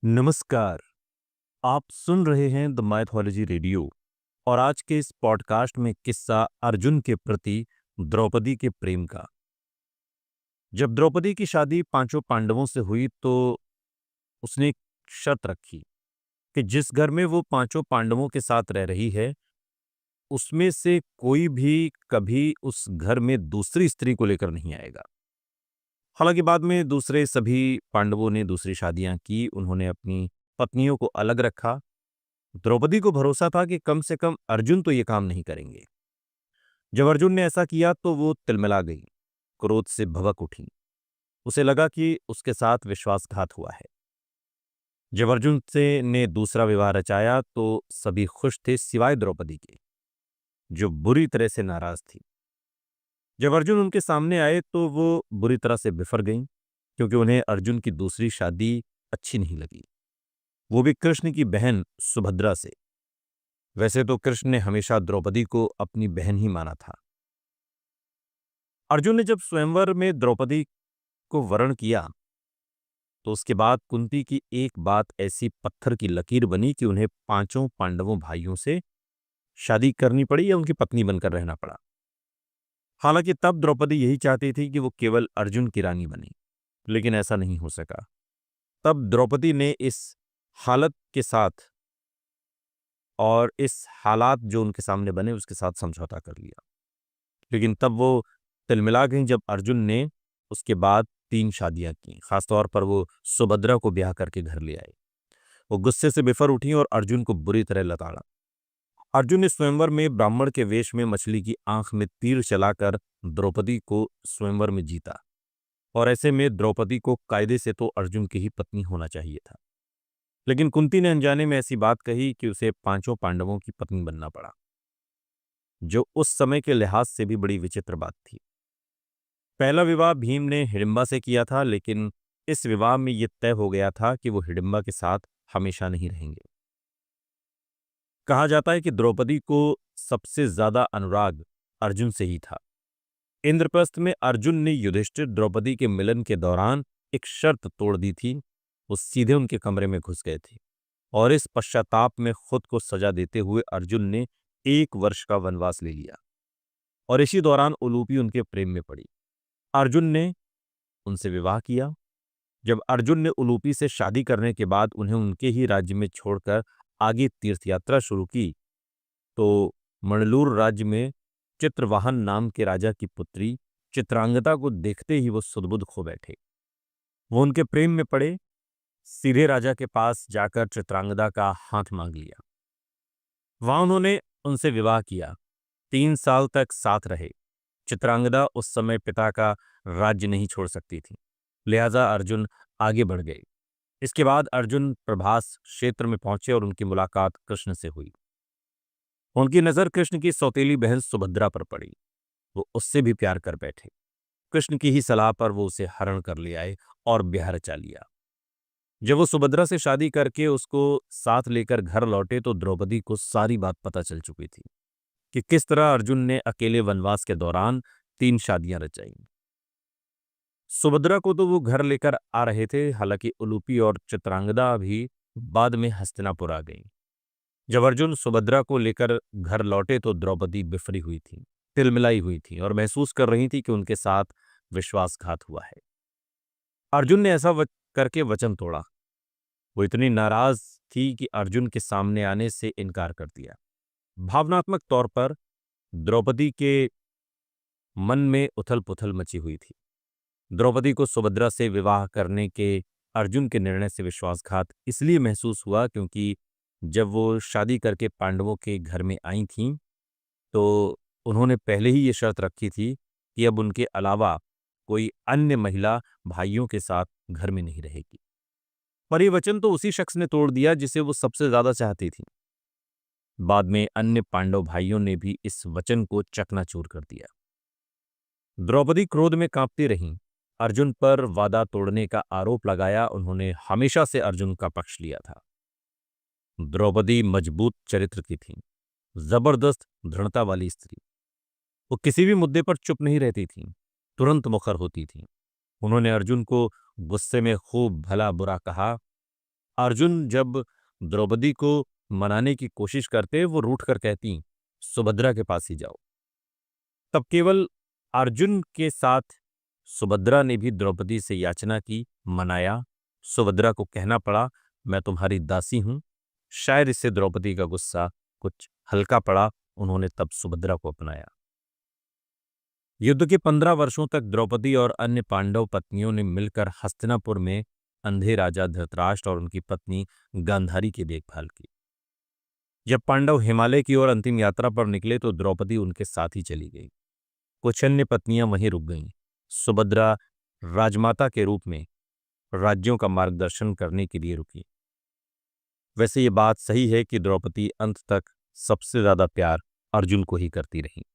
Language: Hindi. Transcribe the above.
नमस्कार। आप सुन रहे हैं द माइथोलॉजी रेडियो और आज के इस पॉडकास्ट में किस्सा अर्जुन के प्रति द्रौपदी के प्रेम का। जब द्रौपदी की शादी पांचों पांडवों से हुई तो उसने एक शर्त रखी कि जिस घर में वो पांचों पांडवों के साथ रह रही है उसमें से कोई भी कभी उस घर में दूसरी स्त्री को लेकर नहीं आएगा। हालांकि बाद में दूसरे सभी पांडवों ने दूसरी शादियां की, उन्होंने अपनी पत्नियों को अलग रखा। द्रौपदी को भरोसा था कि कम से कम अर्जुन तो ये काम नहीं करेंगे। जब अर्जुन ने ऐसा किया तो वो तिलमिला गई, क्रोध से भभक उठी। उसे लगा कि उसके साथ विश्वासघात हुआ है। जब अर्जुन से ने दूसरा विवाह रचाया तो सभी खुश थे सिवाय द्रौपदी के, जो बुरी तरह से नाराज थी। जब अर्जुन उनके सामने आए तो वो बुरी तरह से बिफर गईं, क्योंकि उन्हें अर्जुन की दूसरी शादी अच्छी नहीं लगी, वो भी कृष्ण की बहन सुभद्रा से। वैसे तो कृष्ण ने हमेशा द्रौपदी को अपनी बहन ही माना था। अर्जुन ने जब स्वयंवर में द्रौपदी को वरण किया तो उसके बाद कुंती की एक बात ऐसी पत्थर की लकीर बनी कि उन्हें पांचों पांडवों भाइयों से शादी करनी पड़ी या उनकी पत्नी बनकर रहना पड़ा। हालांकि तब द्रौपदी यही चाहती थी कि वो केवल अर्जुन की रानी बने, लेकिन ऐसा नहीं हो सका। तब द्रौपदी ने इस हालत के साथ और इस हालात जो उनके सामने बने उसके साथ समझौता कर लिया। लेकिन तब वो तिलमिला गई जब अर्जुन ने उसके बाद 3 शादियां की। खासतौर पर वो सुभद्रा को ब्याह करके घर ले आए। वो गुस्से से बिफर उठी और अर्जुन को बुरी तरह लताड़ा। अर्जुन ने स्वयंवर में ब्राह्मण के वेश में मछली की आंख में तीर चलाकर द्रौपदी को स्वयंवर में जीता, और ऐसे में द्रौपदी को कायदे से तो अर्जुन की ही पत्नी होना चाहिए था। लेकिन कुंती ने अनजाने में ऐसी बात कही कि उसे पांचों पांडवों की पत्नी बनना पड़ा, जो उस समय के लिहाज से भी बड़ी विचित्र बात थी। पहला विवाह भीम ने हिडिंबा से किया था, लेकिन इस विवाह में यह तय हो गया था कि वो हिडिंबा के साथ हमेशा नहीं रहेंगे। कहा जाता है कि द्रौपदी को सबसे ज्यादा अनुराग अर्जुन से ही था। इंद्रप्रस्थ में अर्जुन ने युधिष्ठिर द्रौपदी के मिलन के दौरान एक शर्त तोड़ दी थी। वो सीधे उनके कमरे में घुस गए थे और इस पश्चाताप में खुद को सजा देते हुए अर्जुन ने 1 वर्ष का वनवास ले लिया, और इसी दौरान उलूपी उनके प्रेम में पड़ी। अर्जुन ने उनसे विवाह किया। जब अर्जुन ने उलूपी से शादी करने के बाद उन्हें उनके ही राज्य में छोड़कर आगे तीर्थयात्रा शुरू की तो मंडलूर राज्य में चित्रवाहन नाम के राजा की पुत्री चित्रांगदा को देखते ही वो सुधबुध खो बैठे। वो उनके प्रेम में पड़े, सीधे राजा के पास जाकर चित्रांगदा का हाथ मांग लिया। वहां उन्होंने उनसे विवाह किया। 3 साल तक साथ रहे। चित्रांगदा उस समय पिता का राज्य नहीं छोड़ सकती थी, लिहाजा अर्जुन आगे बढ़ गए। इसके बाद अर्जुन प्रभास क्षेत्र में पहुंचे और उनकी मुलाकात कृष्ण से हुई। उनकी नजर कृष्ण की सौतेली बहन सुभद्रा पर पड़ी। वो उससे भी प्यार कर बैठे। कृष्ण की ही सलाह पर वो उसे हरण कर ले आए और ब्याह रचा लिया। जब वो सुभद्रा से शादी करके उसको साथ लेकर घर लौटे तो द्रौपदी को सारी बात पता चल चुकी थी कि किस तरह अर्जुन ने अकेले वनवास के दौरान 3 शादियां रचाई। सुभद्रा को तो वो घर लेकर आ रहे थे, हालांकि उलूपी और चित्रांगदा भी बाद में हस्तिनापुर आ गई। जब अर्जुन सुभद्रा को लेकर घर लौटे तो द्रौपदी बिफरी हुई थी, तिलमिलाई हुई थी और महसूस कर रही थी कि उनके साथ विश्वासघात हुआ है। अर्जुन ने ऐसा करके वचन तोड़ा। वो इतनी नाराज थी कि अर्जुन के सामने आने से इनकार कर दिया। भावनात्मक तौर पर द्रौपदी के मन में उथल पुथल मची हुई थी। द्रौपदी को सुभद्रा से विवाह करने के अर्जुन के निर्णय से विश्वासघात इसलिए महसूस हुआ क्योंकि जब वो शादी करके पांडवों के घर में आई थीं तो उन्होंने पहले ही ये शर्त रखी थी कि अब उनके अलावा कोई अन्य महिला भाइयों के साथ घर में नहीं रहेगी। पर ये वचन तो उसी शख्स ने तोड़ दिया जिसे वो सबसे ज्यादा चाहती थी। बाद में अन्य पांडव भाइयों ने भी इस वचन को चकनाचूर कर दिया। द्रौपदी क्रोध में कांपती रहीं। अर्जुन पर वादा तोड़ने का आरोप लगाया। उन्होंने हमेशा से अर्जुन का पक्ष लिया था। द्रौपदी मजबूत चरित्र की थी, जबरदस्त दृढ़ता वाली स्त्री। वो किसी भी मुद्दे पर चुप नहीं रहती थी, तुरंत मुखर होती थी। उन्होंने अर्जुन को गुस्से में खूब भला बुरा कहा अर्जुन जब द्रौपदी को मनाने की कोशिश करते वो रूठ कर कहती, सुभद्रा के पास ही जाओ। तब केवल अर्जुन के साथ सुभद्रा ने भी द्रौपदी से याचना की, मनाया। सुभद्रा को कहना पड़ा, मैं तुम्हारी दासी हूं। शायद इससे द्रौपदी का गुस्सा कुछ हल्का पड़ा। उन्होंने तब सुभद्रा को अपनाया। युद्ध के 15 वर्षों तक द्रौपदी और अन्य पांडव पत्नियों ने मिलकर हस्तिनापुर में अंधे राजा धृतराष्ट्र और उनकी पत्नी गांधारी की देखभाल की। जब पांडव हिमालय की ओर अंतिम यात्रा पर निकले तो द्रौपदी उनके साथ ही चली गई। कुछ अन्य पत्नियां वहीं रुक गईं। सुभद्रा राजमाता के रूप में राज्यों का मार्गदर्शन करने के लिए रुकी। वैसे ये बात सही है कि द्रौपदी अंत तक सबसे ज्यादा प्यार अर्जुन को ही करती रही।